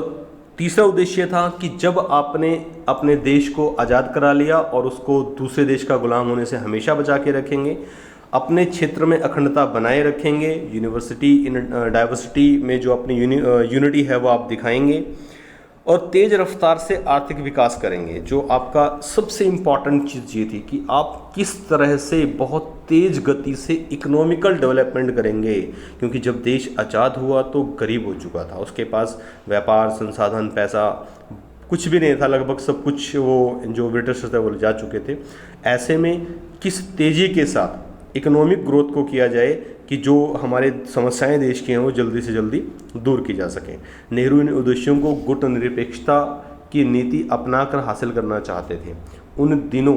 तीसरा उद्देश्य था कि जब आपने अपने देश को आज़ाद करा लिया और उसको दूसरे देश का गुलाम होने से हमेशा बचा के रखेंगे, अपने क्षेत्र में अखंडता बनाए रखेंगे, यूनिवर्सिटी इन डाइवर्सिटी में जो अपनी यूनिटी है वो आप दिखाएंगे, और तेज़ रफ्तार से आर्थिक विकास करेंगे। जो आपका सबसे इम्पॉर्टेंट चीज़ ये थी कि आप किस तरह से बहुत तेज़ गति से इकोनॉमिकल डेवलपमेंट करेंगे, क्योंकि जब देश आज़ाद हुआ तो गरीब हो चुका था, उसके पास व्यापार, संसाधन, पैसा कुछ भी नहीं था, लगभग सब कुछ वो जो ब्रिटिश थे वो जा चुके थे। ऐसे में किस तेज़ी के साथ इकोनॉमिक ग्रोथ को किया जाए कि जो हमारे समस्याएं देश की हैं वो जल्दी से जल्दी दूर की जा सकें। नेहरू इन उद्देश्यों को गुटनिरपेक्षता की नीति अपनाकर हासिल करना चाहते थे। उन दिनों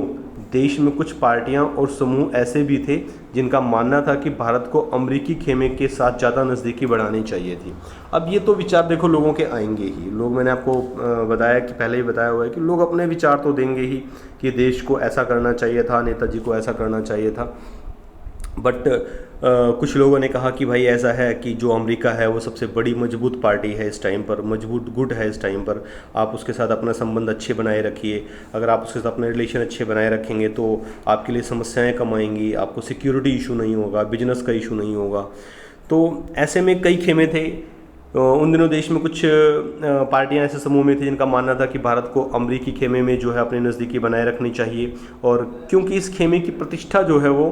देश में कुछ पार्टियां और समूह ऐसे भी थे जिनका मानना था कि भारत को अमेरिकी खेमे के साथ ज़्यादा नज़दीकी बढ़ानी चाहिए थी। अब ये तो विचार देखो लोगों के आएंगे ही, लोग, मैंने आपको बताया कि पहले ही बताया हुआ है कि लोग अपने विचार तो देंगे ही कि देश को ऐसा करना चाहिए था, नेताजी को ऐसा करना चाहिए था। बट कुछ लोगों ने कहा कि भाई ऐसा है कि जो अमेरिका है वो सबसे बड़ी मजबूत पार्टी है इस टाइम पर, मजबूत गुट है इस टाइम पर, आप उसके साथ अपना संबंध अच्छे बनाए रखिए। अगर आप उसके साथ अपने रिलेशन अच्छे बनाए रखेंगे तो आपके लिए समस्याएं कम आएंगी, आपको सिक्योरिटी इशू नहीं होगा, बिजनेस का इशू नहीं होगा। तो ऐसे में कई खेमे थे। उन दिनों देश में कुछ पार्टियां ऐसे समूह में थी जिनका मानना था कि भारत को अमेरिकी खेमे में जो है अपनी नज़दीकी बनाए रखनी चाहिए, और क्योंकि इस खेमे की प्रतिष्ठा जो है वो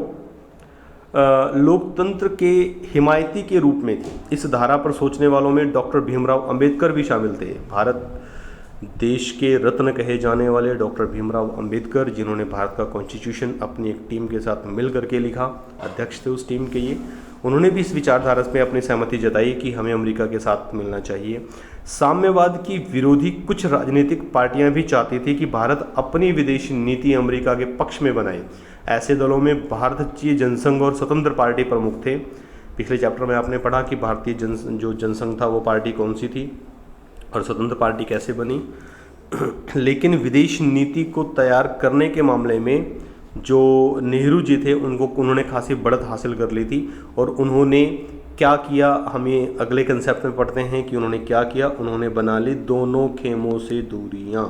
लोकतंत्र के हिमायती के रूप में थी। इस धारा पर सोचने वालों में डॉक्टर भीमराव अंबेडकर भी शामिल थे। भारत देश के रत्न कहे जाने वाले डॉक्टर भीमराव अंबेडकर, जिन्होंने भारत का कॉन्स्टिट्यूशन अपनी एक टीम के साथ मिल करके लिखा, अध्यक्ष थे उस टीम के ये, उन्होंने भी इस विचारधारा में अपनी सहमति जताई कि हमें अमेरिका के साथ मिलना चाहिए। साम्यवाद की विरोधी कुछ राजनीतिक पार्टियां भी चाहती थी कि भारत अपनी विदेशी नीति अमेरिका के पक्ष में बनाए। ऐसे दलों में भारतीय जनसंघ और स्वतंत्र पार्टी प्रमुख थे। पिछले चैप्टर में आपने पढ़ा कि भारतीय जनसंघ था वो पार्टी कौन सी थी और स्वतंत्र पार्टी कैसे बनी। लेकिन विदेश नीति को तैयार करने के मामले में जो नेहरू जी थे उन्होंने खासी बढ़त हासिल कर ली थी। और उन्होंने क्या किया, हमें अगले कंसेप्ट में पढ़ते हैं कि उन्होंने क्या किया। उन्होंने बना ली दोनों खेमों से दूरियां।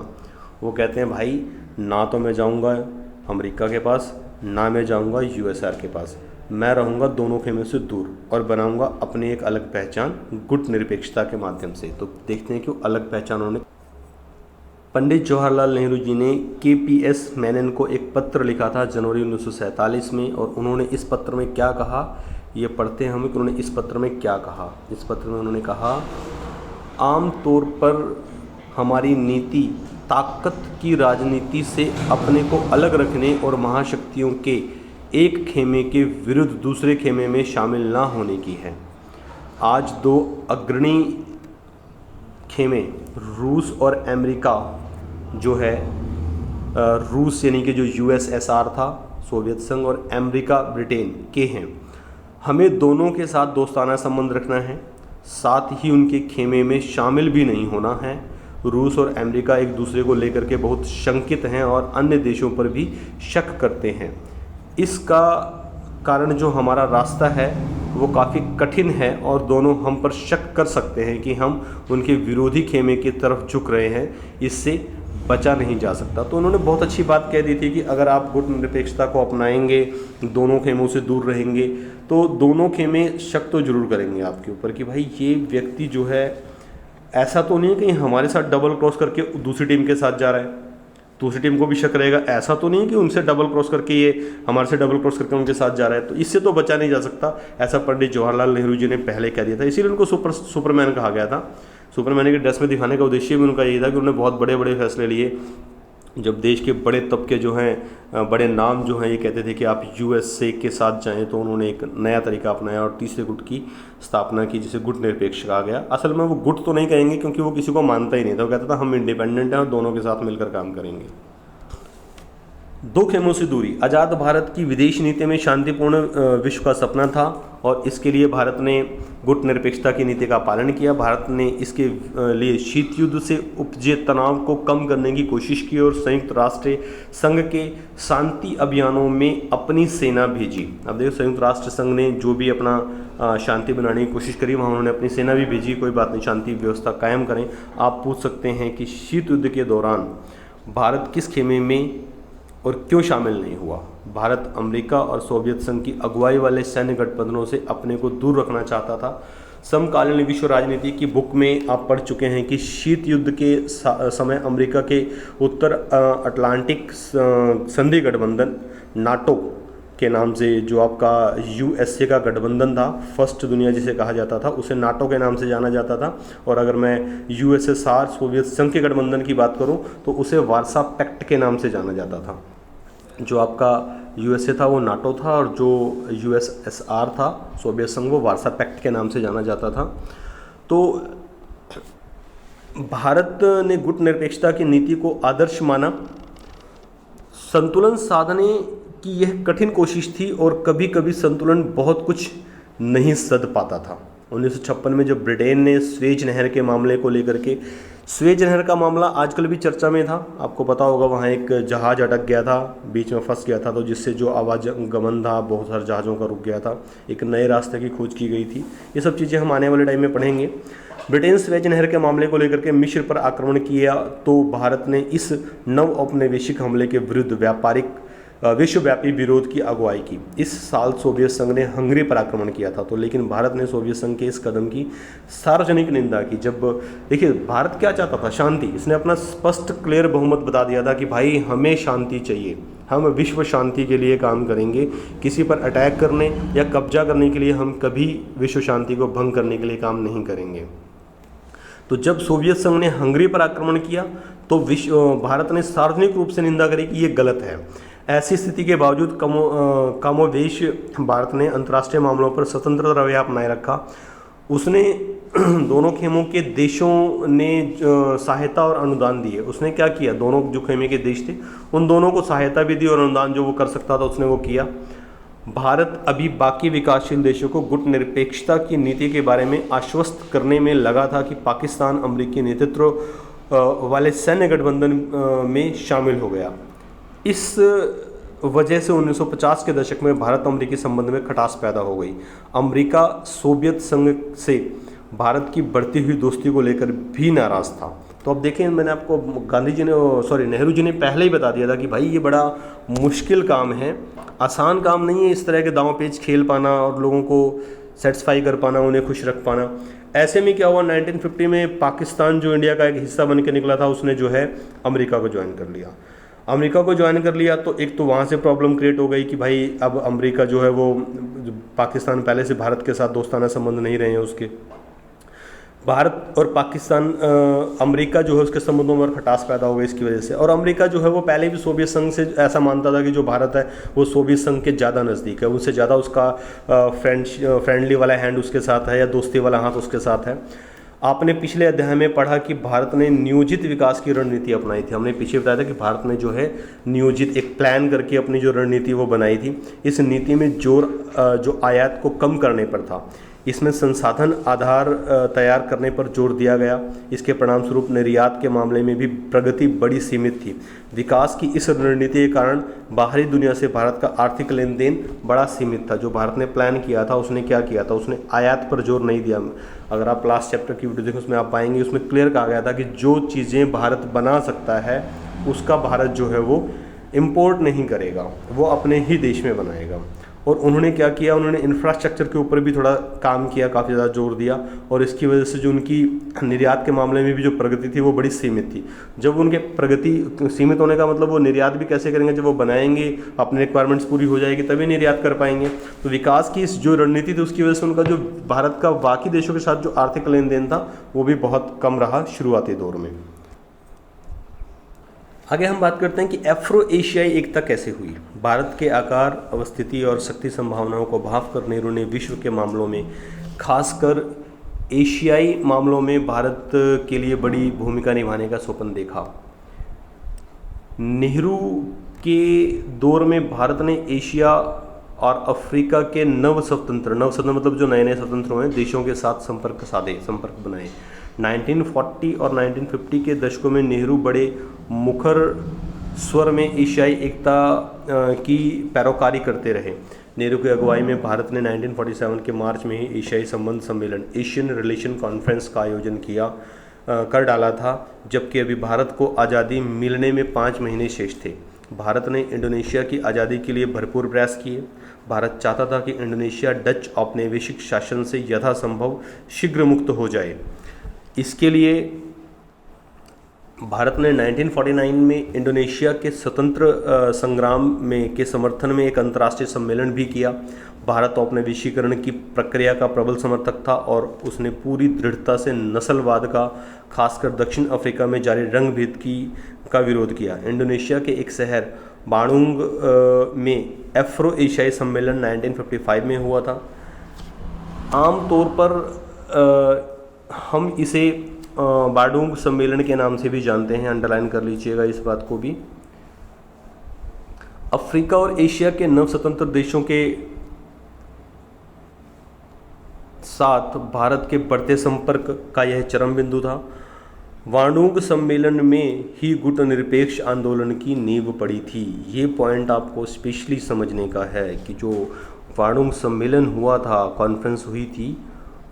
वो कहते हैं भाई ना तो मैं जाऊंगा अमेरिका के पास, ना मैं जाऊंगा यूएसआर के पास, मैं रहूंगा दोनों खेमों से दूर और बनाऊंगा अपनी एक अलग पहचान गुट निरपेक्षता के माध्यम से। तो देखते हैं कि वो अलग पहचान उन्होंने। पंडित जवाहरलाल नेहरू जी ने KPS मेनन को एक पत्र लिखा था जनवरी 1947 में, और उन्होंने इस पत्र में क्या कहा ये पढ़ते हैं हम कि उन्होंने इस पत्र में क्या कहा। इस पत्र में उन्होंने कहा, आम तौर पर हमारी नीति ताकत की राजनीति से अपने को अलग रखने और महाशक्तियों के एक खेमे के विरुद्ध दूसरे खेमे में शामिल ना होने की है। आज दो अग्रणी खेमे रूस और अमेरिका जो है, रूस यानी कि जो USSR था सोवियत संघ, और अमेरिका ब्रिटेन के हैं। हमें दोनों के साथ दोस्ताना संबंध रखना है, साथ ही उनके खेमे में शामिल भी नहीं होना है। रूस और अमेरिका एक दूसरे को लेकर के बहुत शंकित हैं और अन्य देशों पर भी शक करते हैं। इसका कारण जो हमारा रास्ता है वो काफ़ी कठिन है और दोनों हम पर शक कर सकते हैं कि हम उनके विरोधी खेमे की तरफ झुक रहे हैं, इससे बचा नहीं जा सकता। तो उन्होंने बहुत अच्छी बात कह दी थी कि अगर आप गुट निरपेक्षता को अपनाएंगे, दोनों खेमों से दूर रहेंगे, तो दोनों खेमे शक तो जरूर करेंगे आपके ऊपर कि भाई ये व्यक्ति जो है ऐसा तो नहीं है कि हमारे साथ डबल क्रॉस करके दूसरी टीम के साथ जा रहा है, दूसरी टीम को भी शक रहेगा। ऐसा तो नहीं है कि उनसे डबल क्रॉस करके ये हमारे से डबल क्रॉस करके उनके साथ जा रहा है, तो इससे तो बचा नहीं जा सकता। ऐसा पंडित जवाहरलाल नेहरू जी ने पहले कह दिया था, इसीलिए उनको सुपरमैन कहा गया था। सुपरमैन के ड्रेस में दिखाने का उद्देश्य भी उनका यही था कि उन्होंने बहुत बड़े बड़े फैसले लिए। जब देश के बड़े तबके जो हैं, बड़े नाम जो हैं, ये कहते थे कि आप USA के साथ जाएं, तो उन्होंने एक नया तरीका अपनाया और तीसरे गुट की स्थापना की जिसे गुट निरपेक्ष कहा गया। असल में वो गुट तो नहीं कहेंगे क्योंकि वो किसी को मानता ही नहीं था। वो कहता था हम इंडिपेंडेंट हैं और दोनों के साथ मिलकर काम करेंगे। दो खेमों से दूरी। आज़ाद भारत की विदेश नीति में शांतिपूर्ण विश्व का सपना था और इसके लिए भारत ने गुट निरपेक्षता की नीति का पालन किया। भारत ने इसके लिए शीत युद्ध से उपजे तनाव को कम करने की कोशिश की और संयुक्त राष्ट्र संघ के शांति अभियानों में अपनी सेना भेजी। अब देखो, संयुक्त राष्ट्र संघ ने जो भी अपना शांति बनाने की कोशिश करी, वहाँ उन्होंने अपनी सेना भी भेजी। कोई बात नहीं, शांति व्यवस्था कायम करें। आप पूछ सकते हैं कि शीत युद्ध के दौरान भारत किस खेमे में और क्यों शामिल नहीं हुआ। भारत अमेरिका और सोवियत संघ की अगुवाई वाले सैन्य गठबंधनों से अपने को दूर रखना चाहता था। समकालीन विश्व राजनीति की बुक में आप पढ़ चुके हैं कि शीत युद्ध के समय अमेरिका के उत्तर अटलांटिक संधि गठबंधन नाटो के नाम से, जो आपका USA का गठबंधन था, फर्स्ट दुनिया जिसे कहा जाता था, उसे नाटो के नाम से जाना जाता था। और अगर मैं USSR सोवियत संघ के गठबंधन की बात करूं तो उसे वार्सा पैक्ट के नाम से जाना जाता था। जो आपका USA था वो नाटो था और जो USSR था सोवियत संघ वो वार्सा पैक्ट के नाम से जाना जाता था। तो भारत ने गुट निरपेक्षता की नीति को आदर्श माना। संतुलन साधने की यह कठिन कोशिश थी और कभी कभी संतुलन बहुत कुछ नहीं सध पाता था। 1956 में जब ब्रिटेन ने स्वेज नहर के मामले को लेकर के, स्वेज नहर का मामला आजकल भी चर्चा में था, आपको पता होगा, वहाँ एक जहाज़ अटक गया था, बीच में फंस गया था, तो जिससे जो आवागमन था बहुत सारे जहाज़ों का रुक गया था। एक नए रास्ते की खोज की गई थी। ये सब चीज़ें हम आने वाले टाइम में पढ़ेंगे। ब्रिटेन स्वेज नहर के मामले को लेकर के मिस्र पर आक्रमण किया तो भारत ने इस नव औपनिवेशिक हमले के विरुद्ध विश्वव्यापी विरोध की अगुवाई की। इस साल सोवियत संघ ने हंगरी पर आक्रमण किया था, तो लेकिन भारत ने सोवियत संघ के इस कदम की सार्वजनिक निंदा की। जब देखिए, भारत क्या चाहता था? शांति। इसने अपना स्पष्ट क्लियर बहुमत बता दिया था कि भाई हमें शांति चाहिए, हम विश्व शांति के लिए काम करेंगे, किसी पर अटैक करने या कब्जा करने के लिए हम कभी विश्व शांति को भंग करने के लिए काम नहीं करेंगे। तो जब सोवियत संघ ने हंगरी पर आक्रमण किया तो भारत ने सार्वजनिक रूप से निंदा करी कि ये गलत है। ऐसी स्थिति के बावजूद कमोवेश भारत ने अंतर्राष्ट्रीय मामलों पर स्वतंत्र रवैया अपनाए रखा। उसने दोनों खेमों के देशों ने सहायता और अनुदान दिए। उसने क्या किया, दोनों जो खेमे के देश थे उन दोनों को सहायता भी दी और अनुदान जो वो कर सकता था उसने वो किया। भारत अभी बाकी विकासशील देशों को गुट निरपेक्षता की नीति के बारे में आश्वस्त करने में लगा था कि पाकिस्तान अमेरिकी नेतृत्व वाले सैन्य गठबंधन में शामिल हो गया। इस वजह से 1950 के दशक में भारत अमेरिकी संबंध में खटास पैदा हो गई। अमेरिका सोवियत संघ से भारत की बढ़ती हुई दोस्ती को लेकर भी नाराज़ था। तो अब देखें, मैंने आपको नेहरू जी ने पहले ही बता दिया था कि भाई ये बड़ा मुश्किल काम है, आसान काम नहीं है इस तरह के दांव पेच खेल पाना और लोगों को सेटिस्फाई कर पाना, उन्हें खुश रख पाना। ऐसे में क्या हुआ, 1950 में पाकिस्तान जो इंडिया का एक हिस्सा बन के निकला था उसने जो है अमेरिका को ज्वाइन कर लिया। अमेरिका को ज्वाइन कर लिया तो एक तो वहाँ से प्रॉब्लम क्रिएट हो गई कि भाई अब अमेरिका जो है वो, पाकिस्तान पहले से भारत के साथ दोस्ताना संबंध नहीं रहे हैं उसके, भारत और पाकिस्तान अमेरिका जो है उसके संबंधों में खटास पैदा हो गई इसकी वजह से। और अमेरिका जो है वो पहले भी सोवियत संघ से ऐसा मानता था कि जो भारत है वो सोवियत संघ के ज़्यादा नज़दीक है, उससे ज़्यादा उसका फ्रेंडली वाला हैंड उसके साथ है या दोस्ती वाला हाथ उसके साथ है। आपने पिछले अध्याय में पढ़ा कि भारत ने नियोजित विकास की रणनीति अपनाई थी। हमने पीछे बताया था कि भारत ने जो है नियोजित एक प्लान करके अपनी जो रणनीति वो बनाई थी। इस नीति में जोर जो आयात को कम करने पर था। इसमें संसाधन आधार तैयार करने पर जोर दिया गया। इसके परिणाम स्वरूप निर्यात के मामले में भी प्रगति बड़ी सीमित थी। विकास की इस रणनीति के कारण बाहरी दुनिया से भारत का आर्थिक लेन देन बड़ा सीमित था। जो भारत ने प्लान किया था उसने क्या किया था, उसने आयात पर जोर नहीं दिया। अगर आप लास्ट चैप्टर की वीडियो देखें उसमें आप पाएंगे उसमें क्लियर कहा गया था कि जो चीज़ें भारत बना सकता है उसका भारत जो है वो इम्पोर्ट नहीं करेगा, वो अपने ही देश में बनाएगा। और उन्होंने क्या किया, उन्होंने इंफ्रास्ट्रक्चर के ऊपर भी थोड़ा काम किया, काफ़ी ज़्यादा जोर दिया। और इसकी वजह से जो उनकी निर्यात के मामले में भी जो प्रगति थी वो बड़ी सीमित थी। जब उनके प्रगति सीमित होने का मतलब वो निर्यात भी कैसे करेंगे, जब वो बनाएंगे अपने रिक्वायरमेंट्स पूरी हो जाएगी तभी निर्यात कर पाएंगे। तो विकास की इस जो रणनीति थी उसकी वजह से उनका जो भारत का बाकी देशों के साथ जो आर्थिक लेन देन था वो भी बहुत कम रहा शुरुआती दौर में। आगे हम बात करते हैं कि अफ्रो एशियाई एकता कैसे हुई। भारत के आकार, अवस्थिति और शक्ति संभावनाओं को भांप कर नेहरू ने विश्व के मामलों में, खासकर एशियाई मामलों में भारत के लिए बड़ी भूमिका निभाने का स्वप्न देखा। नेहरू के दौर में भारत ने एशिया और अफ्रीका के नव स्वतंत्र मतलब जो नए नए स्वतंत्र हुए देशों के साथ संपर्क बनाए। 1940 और 1950 के दशकों में नेहरू बड़े मुखर स्वर में एशियाई एकता की पैरोकारी करते रहे। नेहरू की अगुवाई में भारत ने 1947 के मार्च में ही एशियाई संबंध सम्मेलन, एशियन रिलेशन कॉन्फ्रेंस का आयोजन कर डाला था, जबकि अभी भारत को आज़ादी मिलने में 5 महीने शेष थे। भारत ने इंडोनेशिया की आज़ादी के लिए भरपूर प्रयास किए। भारत चाहता था कि इंडोनेशिया डच औपनिवेशिक शासन से यथासंभव शीघ्र मुक्त हो जाए। इसके लिए भारत ने 1949 में इंडोनेशिया के स्वतंत्र संग्राम में के समर्थन में एक अंतर्राष्ट्रीय सम्मेलन भी किया। भारत औपनिवेशीकरण की प्रक्रिया का प्रबल समर्थक था और उसने पूरी दृढ़ता से नस्लवाद का, खासकर दक्षिण अफ्रीका में जारी रंग भेद का विरोध किया। इंडोनेशिया के एक शहर बांडुंग में अफ्रो एशियाई सम्मेलन 1955 में हुआ था। आमतौर पर हम इसे बांडुंग सम्मेलन के नाम से भी जानते हैं, अंडरलाइन कर लीजिएगा इस बात को भी। अफ्रीका और एशिया के नव स्वतंत्र देशों के साथ भारत के बढ़ते संपर्क का यह चरम बिंदु था। बांडुंग सम्मेलन में ही गुट निरपेक्ष आंदोलन की नींव पड़ी थी। ये पॉइंट आपको स्पेशली समझने का है कि जो बांडुंग सम्मेलन हुआ था, कॉन्फ्रेंस हुई थी,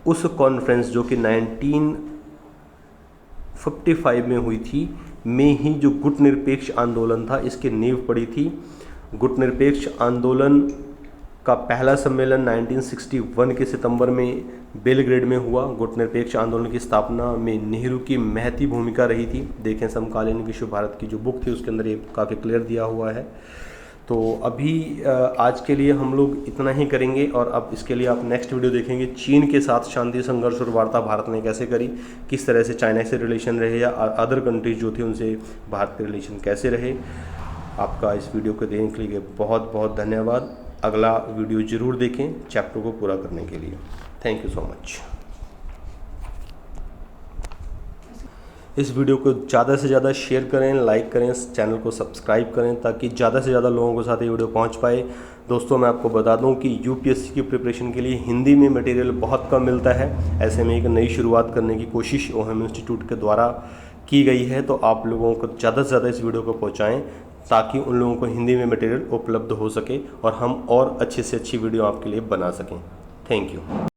उस कॉन्फ्रेंस जो कि 1955 में हुई थी में ही जो गुट निरपेक्ष आंदोलन था इसकी नींव पड़ी थी। गुट निरपेक्ष आंदोलन का पहला सम्मेलन 1961 के सितंबर में बेलग्रेड में हुआ। गुट निरपेक्ष आंदोलन की स्थापना में नेहरू की महती भूमिका रही थी। देखें समकालीन विश्व भारत की जो बुक थी उसके अंदर ये काफ़ी क्लियर दिया हुआ है। तो अभी आज के लिए हम लोग इतना ही करेंगे और अब इसके लिए आप नेक्स्ट वीडियो देखेंगे चीन के साथ शांति संघर्ष और वार्ता भारत ने कैसे करी, किस तरह से चाइना से रिलेशन रहे या अदर कंट्रीज जो थी उनसे भारत के रिलेशन कैसे रहे। आपका इस वीडियो को देखने के लिए बहुत बहुत धन्यवाद। अगला वीडियो ज़रूर देखें चैप्टर को पूरा करने के लिए। Thank you so much. इस वीडियो को ज़्यादा से ज़्यादा शेयर करें, लाइक करें, इस चैनल को सब्सक्राइब करें ताकि ज़्यादा से ज़्यादा लोगों के साथ ये वीडियो पहुंच पाए। दोस्तों मैं आपको बता दूं कि यूपीएससी की प्रिपरेशन के लिए हिंदी में मटेरियल बहुत कम मिलता है। ऐसे में एक नई शुरुआत करने की कोशिश ओहम इंस्टीट्यूट के द्वारा की गई है, तो आप लोगों को ज़्यादा से ज़्यादा इस वीडियो को पहुँचाएँ ताकि उन लोगों को हिंदी में मटेरियल उपलब्ध हो सके और हम और अच्छे से अच्छी वीडियो आपके लिए बना सकें। Thank you.